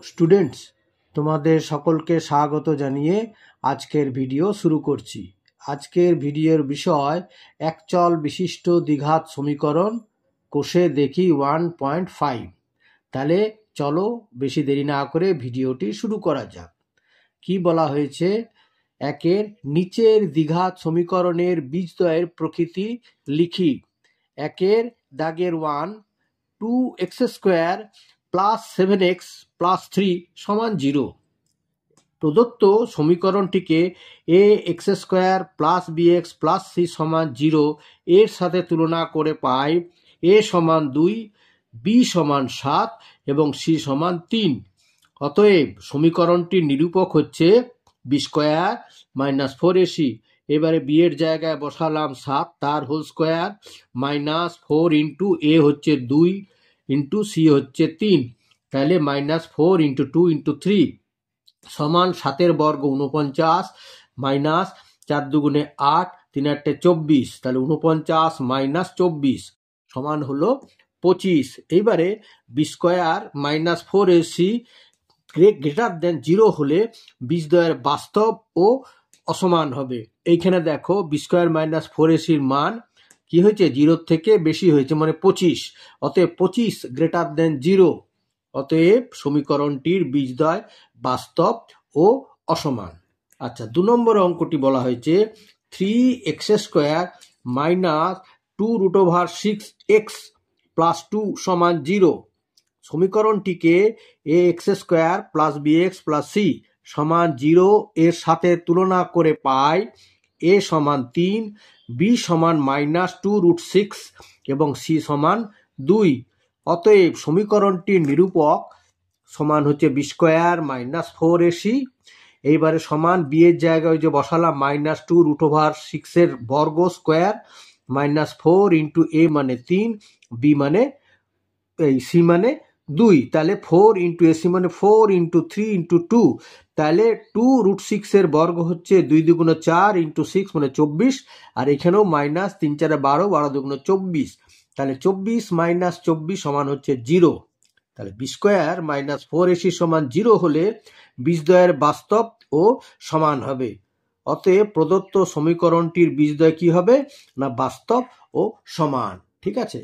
Students, তোমাদের সকলকে স্বাগত জানিয়ে আজকের ভিডিও শুরু করছি। আজকের ভিডিওর বিষয় একচল বিশিষ্ট দ্বিঘাত সমীকরণ, কোষে দেখি 1.5। তাহলে চলো বেশি দেরি না করে ভিডিওটি শুরু করা যাক। কি বলা হয়েছে? একের নিচের দ্বিঘাত সমীকরণের বীজদ্বয়ের প্রকৃতি লিখি। একের দাগের 1, 2x² প্লাস 7x প্লাস 3 সমান 0। প্রদত্ত সমীকরণটিকে ax² plus bx plus c সমান 0 এর সাথে তুলনা করে পাই a সমান 2, b সমান 7 এবং c সমান 3। অতএব সমীকরণটির নিরূপক হচ্ছে b² মাইনাস 4ac। এবারে বি এর জায়গায় বসালাম 7 তার হোল স্কোয়ার মাইনাস 4 ইন্টু এ হচ্ছে 2 ইন্টু সি হচ্ছে 3। তাহলে মাইনাস 4 ইন্টু 2 ইন্টু 3 সমান 7 বর্গ 49 মাইনাস 4 দুগুণে 8 3 8 24। তাহলে 49 মাইনাস 24 সমান হলো 25। এইবারে বি² মাইনাস 4ac গ্রেটার দেন 0 হলে বীজদ্বয়ের বাস্তব ও অসমান হবে। এইখানে দেখো বি² মাইনাস 4ac মান কি হয়েছে? 0 থেকে বেশি হয়েছে, মানে 25। অতএব 25 গ্রেটার দেন 0। অতএব সমীকরণটির বীজদ্বয় বাস্তব ও অসমান। আচ্ছা, 2 নম্বর অঙ্কটি বলা হয়েছে 3x² মাইনাস 2√6x প্লাস 2 সমান 0। সমীকরণটিকে ax² plus bx plus c সমান 0 এর সাথে তুলনা করে পাই a সমান 3, b সমান মাইনাস 2√6 এবং c সমান 2। অতএব সমীকরণটির নিরূপক সমান হচ্ছে b² মাইনাস 4ac। এইবারে সমান b এর জায়গায় যে বসালাম মাইনাস 2√6 এর বর্গ স্কোয়ার মাইনাস 4 ইন্টু a মানে 3, b মানে c মানে 2। তাহলে 4 ইন্টু ac মানে 4 ইন্টু 3 ইন্টু 2। তাহলে 2√6 এর বর্গ হচ্ছে 2 দুগুণ 4 ইন্টু 6 মানে 24। আর এখানেও মাইনাস 3 4 12, 12 দুগুণ 24। তাহলে 24 মাইনাস 24 সমান হচ্ছে 0। তাহলে বি² মাইনাস 4ac সমান 0 হলে বীজদ্বয়ের বাস্তব ও সমান হবে। অতএব প্রদত্ত সমীকরণটির বীজদ্বয় কি হবে? না বাস্তব ও সমান। ঠিক আছে।